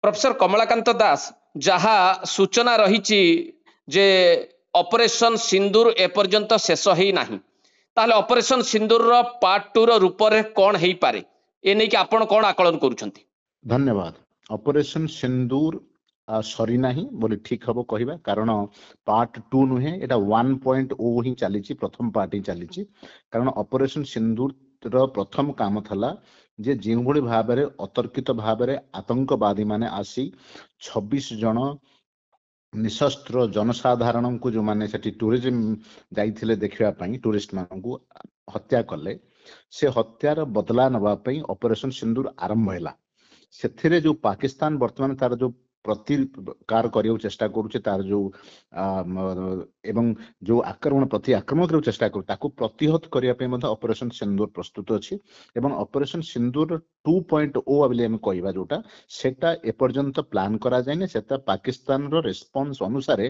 Professor Kamlakant दास जहा सूचना रही जे ऑपरेशन सिंदूर एपर्यंत शेष ही नहीं ताहले ऑपरेशन सिंदूर रो पार्ट 2 रो रूप रे कोन हेई पारे ए नै कि आपण कोन आकलन करूछंती। धन्यवाद। ऑपरेशन सिंदूर सरी नाही बोली ठीक हबो कहिबा कारण पार्ट 2 नुहे एटा 1.0 ही चलीची प्रथम पार्ट ही चलीची कारण ऑपरेशन सिंदूर रो प्रथम काम थला जे जेउ भली भाबरे अतर्कित भाबरे आतंकवादी माने आसी 26 जन निशस्त्र जनसाधारण को जो माने सेठी टूरिज्म जाइथिले देखिबा पई टूरिस्ट मानकू हत्या कले से हत्यार बदला नबा पई ऑपरेशन सिंदूर आरंभ हैला। सेथिरे जो पाकिस्तान वर्तमान तार जो प्रतिकार करियो चेष्टा करूचे तार जो एवं जो आक्रमण प्रति आक्रमण करियो चेष्टा करू ताकू प्रतिहत करिया पे मध्ये ऑपरेशन सिंदूर प्रस्तुत अछि एवं ऑपरेशन सिंदूर 2.0 अबले हम कहिबा जोटा सेटा ए पर्यंत प्लान करा जायने सेटा पाकिस्तान रो रिस्पांस अनुसार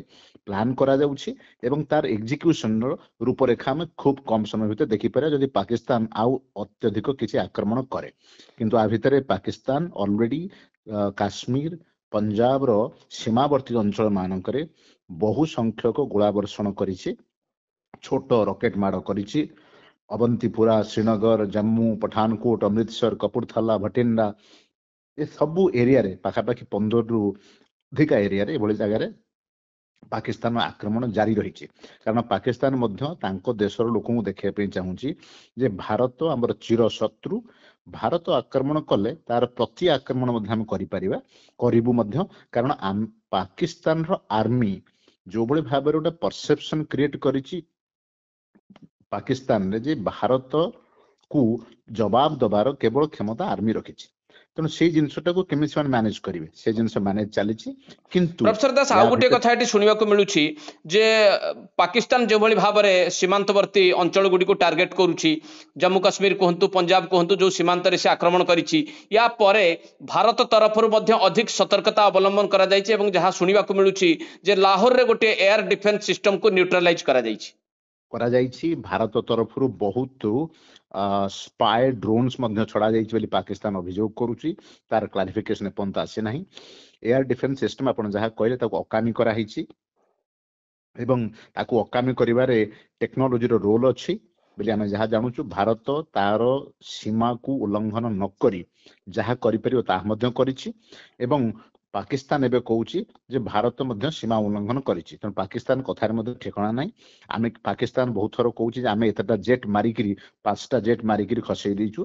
प्लान करा जाउछि एवं तार एग्जीक्यूशन रो रूपरेखा में खूब कम समय भितर देखि पारे जदि पाकिस्तान आउ अत्यधिक किछि आक्रमण करे किंतु आ भितरे पाकिस्तान ऑलरेडी काश्मीर पंजाब रो सीमावर्ती अंचल मानकरे बहु संख्यक गोला वर्षण करिछि छोट रॉकेट माड़ करिछि अवंतीपुरा श्रीनगर जम्मू पठानकोट अमृतसर कपूरथला भटिंडा ए सबु एरिया रे पाखापाखि 15 रु अधिक एरिया रे एभली जगह रे पाकिस्तान आक्रमण जारी रही कारण पाकिस्तान मध्य तांको देशर लोक देखा चाहूँगी जे भारत आमर चिर शत्रु भारत आक्रमण कले तार प्रति आक्रमण करूँ कारण पाकिस्तान रो आर्मी जो बड़े भाव गोटे परसेप्शन क्रिएट करिछि पाकिस्तान रे जे भारत को जवाब दबार केवल क्षमता आर्मी रखिछि तेणु से जिनसटा को केमी से मैनेज करेंगे से जिनस मैनेज चली किंतु प्रोफेसर दास आउ गोटे कथा एटी सुनिबा को मिलुछि जे पाकिस्तान जो भली भाव में सीमांतवर्ती अंचल गुडी को टार्गेट करूछि जम्मू काश्मीर कहंतु पंजाब कहंतु जो सीमांत रे से आक्रमण करिछि या परे भारत तरफ मध्य अधिक सतर्कता अवलंबन करा जायछि एवं जहां सुनिबा को मिलुछि जे लाहौर रे गोटे एयर डिफेंस सिस्टम को न्यूट्रलाइज करा जायछि भारत तरफ बहुत स्पाई ड्रोन्स मध्य छड़ा जाइछि बोली पाकिस्तान अभियोग करूछि तार क्लारिफिकेशन एपंत आसे नाही एयर डिफेंस सिस्टम आपण जहा कहले ताको अकामी करा हिछि एवं ताको अकामी करिवारे टेक्नोलॉजी रो रोल अछि बोली आमे जहा जानुछु भारत तार सीमा को उल्लंघन न करी जहा करि परियो ता मध्य करिछि एवं पाकिस्तान एबे कहूछि जे भारत मध्य सीमा उल्लंघन करिछि त पाकिस्तान कथार मध्य ठेकणा नाही आमे पाकिस्तान बहुत थरो कहूछि जे आमे एतटा जेट मारिकरी 5टा जेट मारिकरी खसै दिछु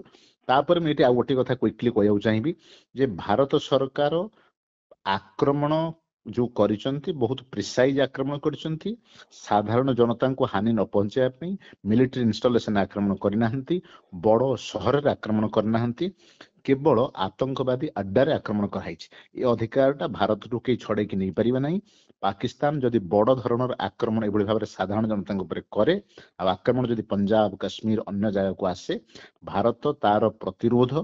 तापर में एटी आ गोटे कथा क्विकली कहउ चाहिबी जे भारत सरकार आक्रमण जो करिसंती बहुत प्रिसाइज आक्रमण करिसंती साधारण जनता को हानि न पहुंचाया पई मिलिटरी इंस्टॉलेशन आक्रमण करनाहंती बड़ शहर रे आक्रमण करनाहंती केवल आतंकवादी अड्डा रे आक्रमण कराइछि ए अधिकारटा भारत रु के छड़े कि नहीं परिबा नहीं पाकिस्तान जदि बड़ धरणर आक्रमण एभली भाबरे साधारण जनता ऊपर करे आ आक्रमण जदि पंजाब कश्मीर अन्य जगह को आसे भारत तार प्रतिरोध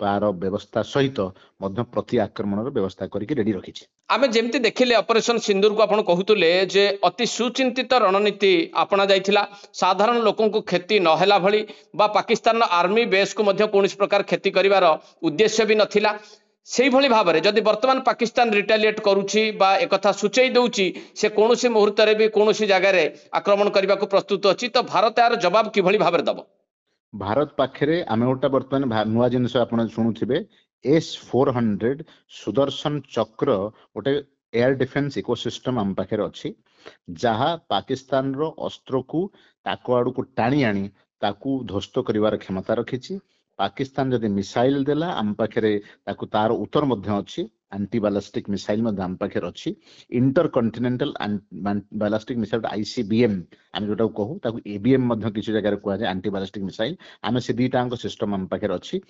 तार व्यवस्था सहित मध्य प्रति आक्रमण व्यवस्था करके रेडी रखिछि। आमे जेमति देखिले ऑपरेशन सिंदूर को आपण कहूतले जे अति सुचिंतित रणनीति अपना जाइथिला साधारण लोकों को क्षति न हेला भली बा पाकिस्तान आर्मी बेस को मध्य कोनोस प्रकार क्षति करिवार उद्देश्य भी नथिला सेही भली भाबरे जदि वर्तमान पाकिस्तान रिटेलिएट करूछि बा एकथा सूचई दउछि से कोनोसी मुहूर्त रे भी कोनोसी जगह रे आक्रमण करबा को प्रस्तुत अछि तो भारत यार जवाब कि भली भाबरे दबो भारत पाखरे आमे ओटा वर्तमान नुआ जिनस आपण सुनुथिबे S-400 सुदर्शन चक्र गोटे एयर डिफेंस इकोसिस्टम आम पाखे अच्छी जहा पाकिस्तान रो अस्त्र को ताको आड़ को टाणी आनी ताकू ध्वस्त करिवार क्षमता रखिछि पाकिस्तान जदि मिसाइल देला आम पाखे ताकू तार उत्तर मध्य अच्छी एंटी बैलिस्टिक मिसाइल मध्य आम पाखे अच्छी inter continental ballistic missile ICBM आम जोटा कहू ताकू ABM मध्य किसी जगह कह जाए एंटी बैलिस्टिक मिसाइल आम से दीटांग सिस्टम आम पाखे अच्छी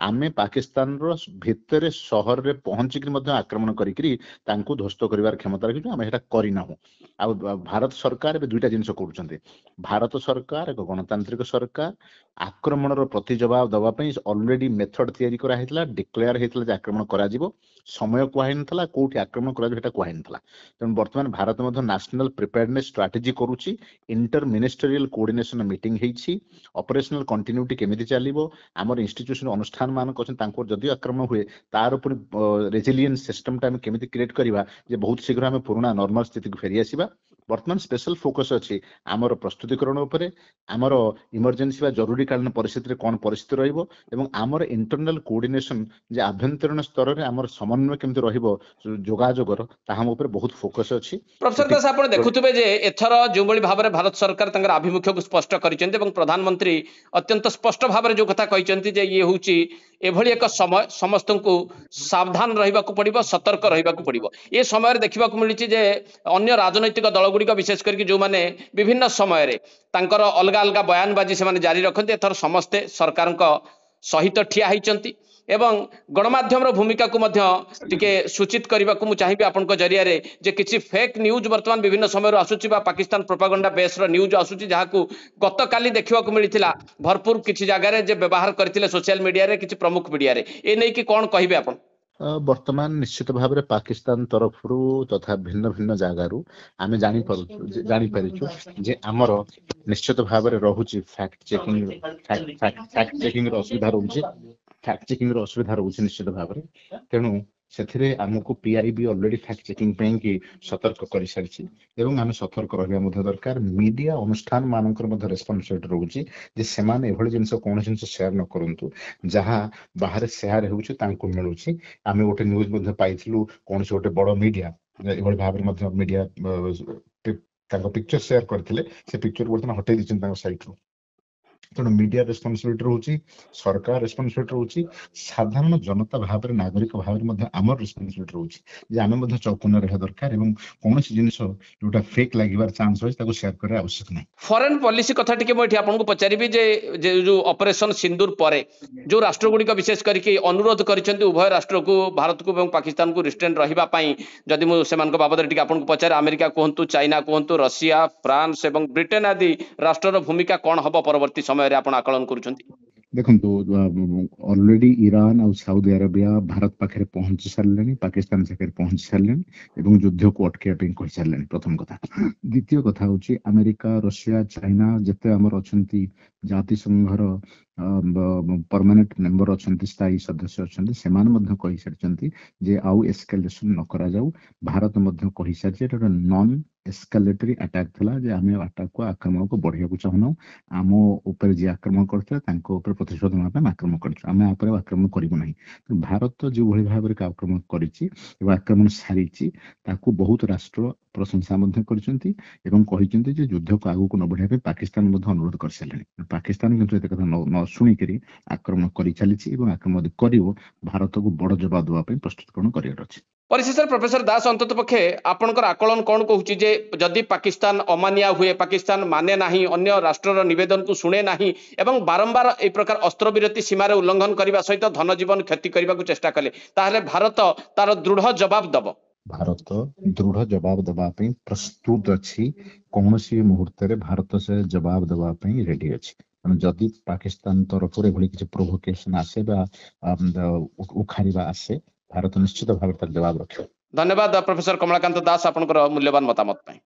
आमे पाकिस्तान रो भितर शहर रे पहुंचिक मध्य आक्रमण करिकरी तांकू ध्वस्त करिवार क्षमता रखिछु आमे हेटा करिनाहु आ भारत सरकार बे दुईटा जिंस करूछन्ते भारत सरकार एक गणतांत्रिक सरकार आक्रमण रो प्रति जवाब दवा पई ऑलरेडी मेथड तयारी करा हेतला डिक्लेयर हेतला जे आक्रमण करा जिवो समय समय कहला कोठी आक्रमण करा हेटा कहला तेणु वर्तमान भारत मध्य नेशनल प्रिपेयरनेस स्ट्रेटजी करूची इंटर मिनिस्टरियल कोऑर्डिनेशन मीटिंग हेछि ऑपरेशनल कंटिन्यूटी केमिति चलिबो हमर इंस्टीट्यूशन अनुष्ठान मान कछन तांको जदि आक्रमण हुए तार पुनी रेजिलियंस सिस्टम टा हम केमिति क्रिएट करिवा जे बहुत शीघ्र हम पुराना नॉर्मल स्थिति को फेरी आसीबा वर्तमान स्पेशल फोकस अछि हमर प्रस्तुतिकरण उपरे हमर इमरजेंसी बा जरूरी कालीन परिस्थिति रे कोन परिस्थिति रहइबो एवं हमर इंटरनल कोऑर्डिनेशन जे आभ्यंतरीण स्तर रे हमर समन्वय केमिति रहिबो जोगाजोगर ताहा ऊपर बहुत फोकस अछि प्रोफेसर दास आपण देखुथिबे जे एथर जो बळी भाबरे भारत सरकार तंगर अभिमुख्य को स्पष्ट करिसेंते एवं प्रधानमंत्री अत्यंत स्पष्ट भाबरे जो कथा कहिसेंती जे ये होउची एभली एक समय समस्त को सावधान रहिबा को पड़िबो सतर्क रहिबा को पड़िबो ए समय रे देखिबा को मिलिछि जे अन्य राजनैतिक दल गुडी विशेष करके जो माने विभिन्न समय रे तांकर अलगा अलगा बयानबाजी से माने जारी रखन्ते एथर समस्ते सरकार सहित ठिया होइचंती एवं गणमाध्यम भूमिका को मध्य टिके सूचित करने को चाहिए आपण जरिया रे जे किसी फेक न्यूज वर्तमान विभिन्न समय आसुची बा पाकिस्तान प्रोपागेंडा बेस रो न्यूज आसुची जहां गत काली देखिबा को मिलिथिला भरपूर किछि जगह रे जे व्यवहार करथिले सोशल मीडिया रे किछि प्रमुख मीडिया रे ए नै कि कोन कहिबे आपण वर्तमान निश्चित भाव में पाकिस्तान तरफ तथा भिन्न भिन्न जगार आम जापर जे आमर निश्चित भाव में रोचे फैक्ट चेकिंग असुविधा रोचे फैक्ट चेकिंग असुविधा रोचे निश्चित भाव में तेणु से आमको पीआईबी ऑलरेडी फैक्ट चेकिंग की सतर्क कर सारी आम सतर्क रहा दरकार मीडिया अनुष्ठान मानकर रेस्पॉन्सिबिलिटी रोचे जे सेमाने एभली जिनस कौन जिनस शेयर न करूँ जहाँ बाहर शेयर हो मिलूँ आम गोटे न्यूज पाइलु कौन से गोटे बड़ मीडिया एभली भाव में मीडिया पिक्चर शेयर करते से पिक्चर बर्तमान हटई दीजिए साइट रू तेणु मीडिया रेस्पॉन्सिबिलिटी रोची सरकार रेस्पॉन्सिबिलिटी रोची साधारण जनता भाव में नागरिक भाव में आम रेस्पॉन्सिबिलिटी रोची जे आम चौकन रहा दरकार एवं कौन जिन जोटा फेक लगे चांस अच्छे शेयर करने आवश्यक नहीं फॉरेन पॉलिसी कथा टिके मैं आपको पचारि जे जो ऑपरेशन सिंदूर पर जो राष्ट्र गुड़िक विशेष करके अनुरोध कर उभय राष्ट्र को भारत को पाकिस्तान को रिस्ट्रेंट रही जदि मुझे बाबद टिके आपको पचारे अमेरिका कहतु चाइना कहतु रशिया फ्रांस और ब्रिटेन आदि राष्ट्र भूमिका कौन हम परवर्ती समय आकलन कर देखो ऑलरेडी ईरान और सऊदी अरेबिया भारत पाखे पहुंची सारे पाकिस्तान पाखे पहुंची सारे युद्ध को अटकैया कही सारे प्रथम कथा द्वितीय कथा हूँ अमेरिका रशिया चाइना जिते आमर अच्छा जातिसंघर परमानेंट मेंबर अच्छा स्थायी सदस्य अच्छा से कही सारी जे आउ एस्केलेशन न करा जाऊ भारत कही सारी नॉन एस्केलेटरी अटैक थिला जे आमे अटैक को आक्रमण को बढ़िया को चाहना आम ऊपर जे आक्रमण करते प्रतिशोध ना आक्रमण कर आम आक्रमण करूँ ना तो भारत जो भाई भाव में आक्रमण कर आक्रमण सारी बहुत राष्ट्र प्रशंसा कर युद्ध को आगू न बढ़ाई पाकिस्तान अनुरोध कर सारे पाकिस्तान कथा न शुणिक आक्रमण कर चली आक्रमण कर भारत को बड़ जवाब देवाई प्रस्तुतकरण कर परिशेष प्रोफेसर दास अंतत पक्षे आपनकर आकलन कौन कहूँ जे जदि पाकिस्तान अमानिया हुए पाकिस्तान माने नहीं अन्य राष्ट्र निवेदन को शुणे नहीं एवं बारंबार एक प्रकार अस्त्र विरति सीमार उल्लंघन करने सहित धन जीवन क्षति करने को चेष्टा कले ताहले भारत तार दृढ़ जवाब दब भारत दृढ़ जवाब देवाई प्रस्तुत अच्छी कौन सी मुहूर्त भारत से जवाब देवाई रेडी अच्छी जदि पाकिस्तान तरफ किसी प्रोवोकेशन आसे उखाड़ा आसे भारत निश्चित भाव जवाब रख धन्यवाद प्रोफेसर कमलाकांत दास आपनकर मूल्यवान मतामत।